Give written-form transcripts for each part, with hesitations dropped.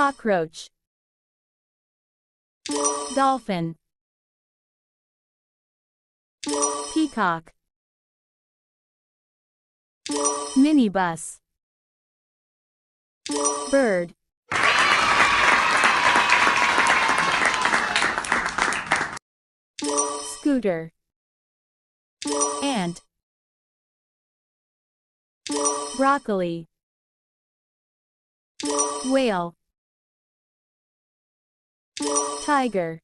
Cockroach. Dolphin. Peacock. Minibus. Bird. Scooter. Ant. Broccoli. Whale. Tiger.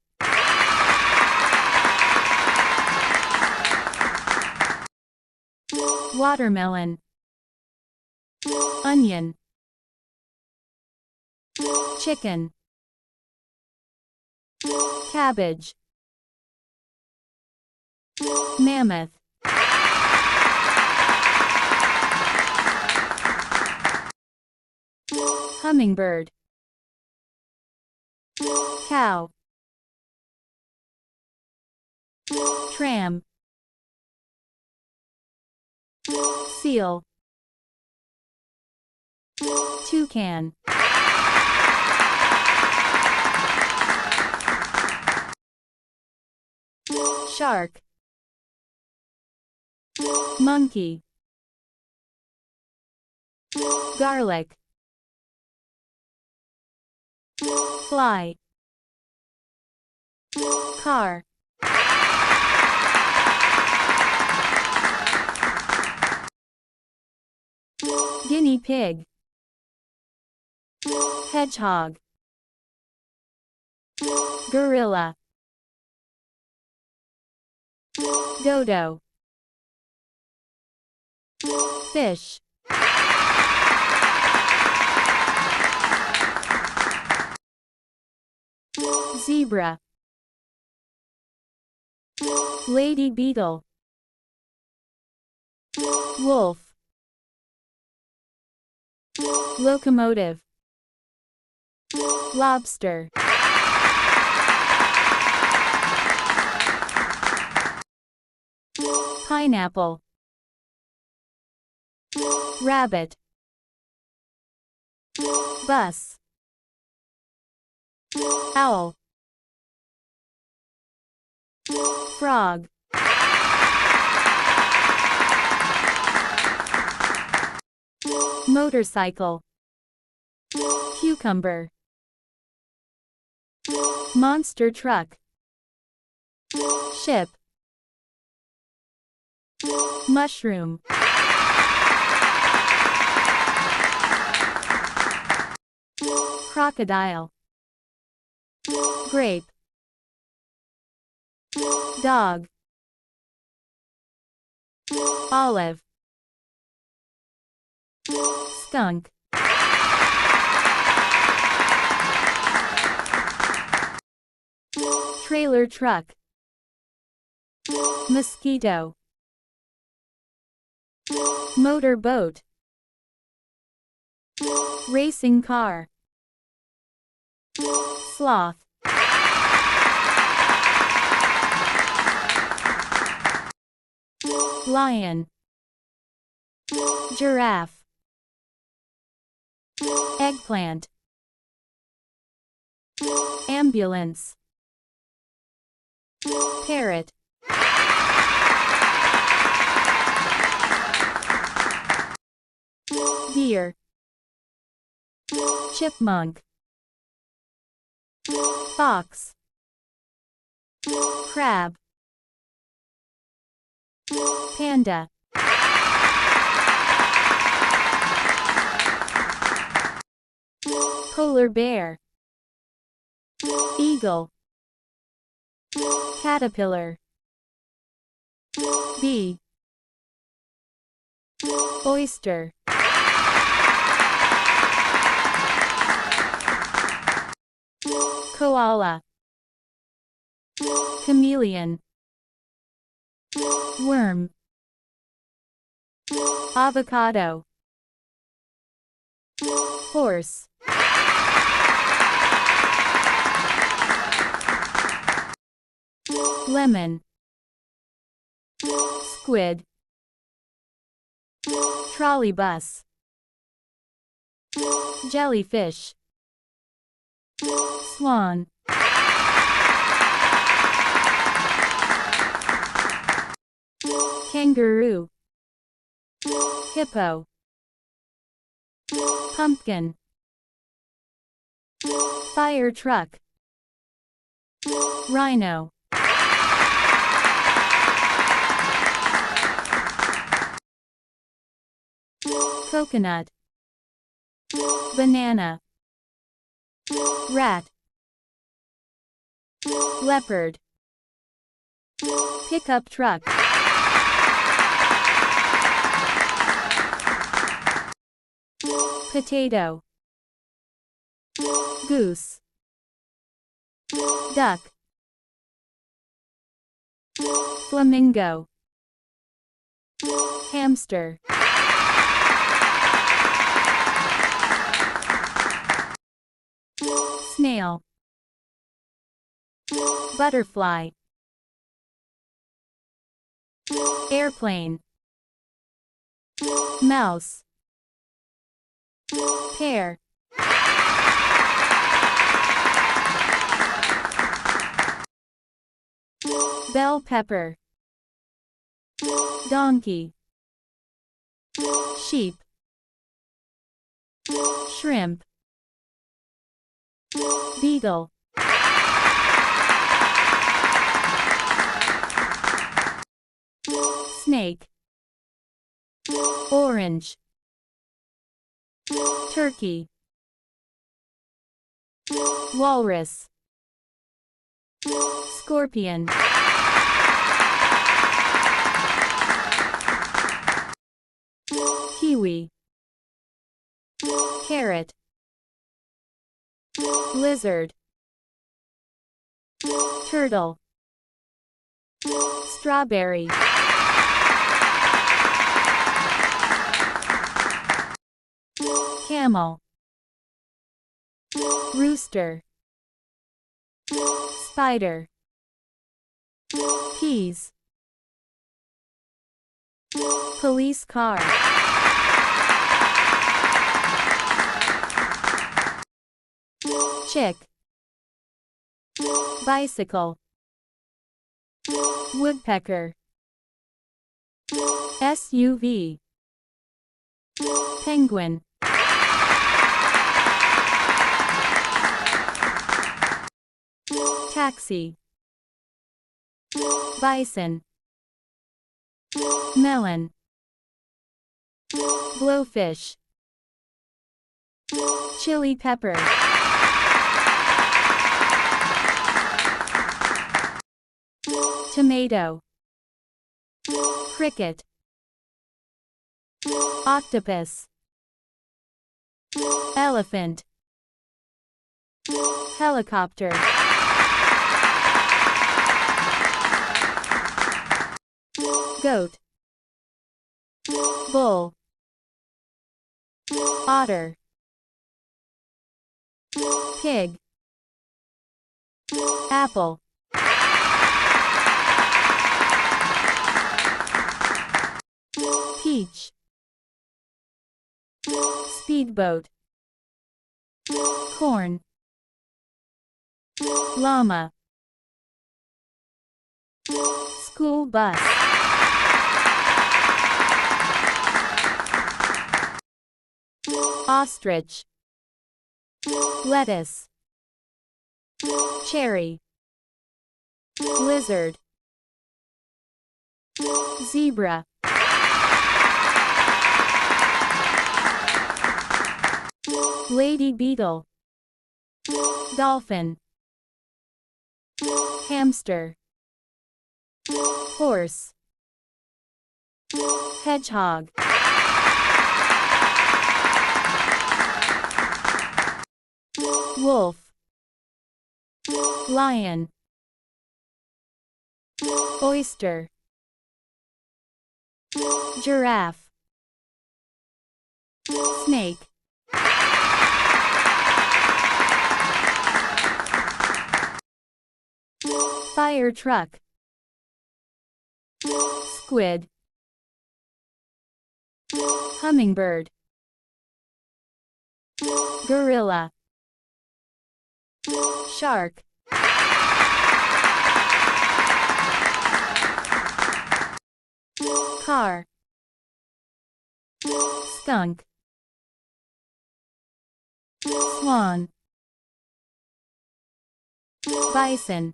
Watermelon. Onion. Chicken. Cabbage. Mammoth. Hummingbird. Cow. Tram. Seal. Toucan. Shark. Monkey. Garlic. Fly. Car. Guinea pig. Hedgehog. Gorilla. Dodo. Fish. Zebra. Lady beetle. Wolf. Locomotive. Lobster. Pineapple. Rabbit. Bus. Owl. Frog. Motorcycle. Cucumber. Monster truck. Ship. Mushroom. Crocodile. Grape. Dog. Olive. Skunk. Trailer truck. Mosquito. Motorboat. Racing car. Sloth. Lion. Giraffe. Eggplant. Ambulance. Parrot. Deer. Chipmunk. Fox. Crab. Panda. Polar bear. Eagle. Caterpillar. Bee. Oyster. Koala. Chameleon. Worm. Avocado. Horse. Lemon. Squid. Trolleybus. Jellyfish. Swan. Kangaroo. Hippo. Pumpkin. Fire truck. Rhino. Coconut. Banana. Rat. Leopard. Pickup truck. Potato. Goose. Duck. Flamingo. Hamster. Snail. Butterfly. Airplane. Mouse. Pear. Bell pepper. Donkey. Sheep. Shrimp. Beetle. Snake. Orange. Turkey. Walrus. Scorpion. Kiwi. Carrot. Lizard. Turtle. Strawberry. Camel. Rooster. Spider. Peas. Police car. Chick. Bicycle. Woodpecker. SUV. Penguin. Taxi. Bison. Melon. Blowfish. Chili pepper. Tomato. Cricket. Octopus. Elephant. Helicopter. Goat. Bull. Otter. Pig. Apple. Peach. Speedboat. Corn. Llama. School bus. Ostrich. Lettuce. Cherry. Lizard. Zebra. Lady beetle. Dolphin. Hamster. Horse. Hedgehog. Wolf. Lion. Oyster. Giraffe. Snake. Fire truck. Squid. Hummingbird. Gorilla. Shark. Car. Skunk. Swan. Bison.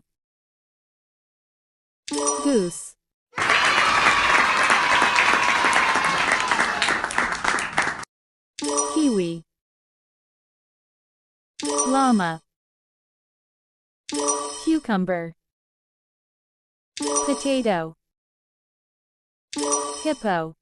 Goose. Kiwi. Llama. Cucumber. Potato. Hippo.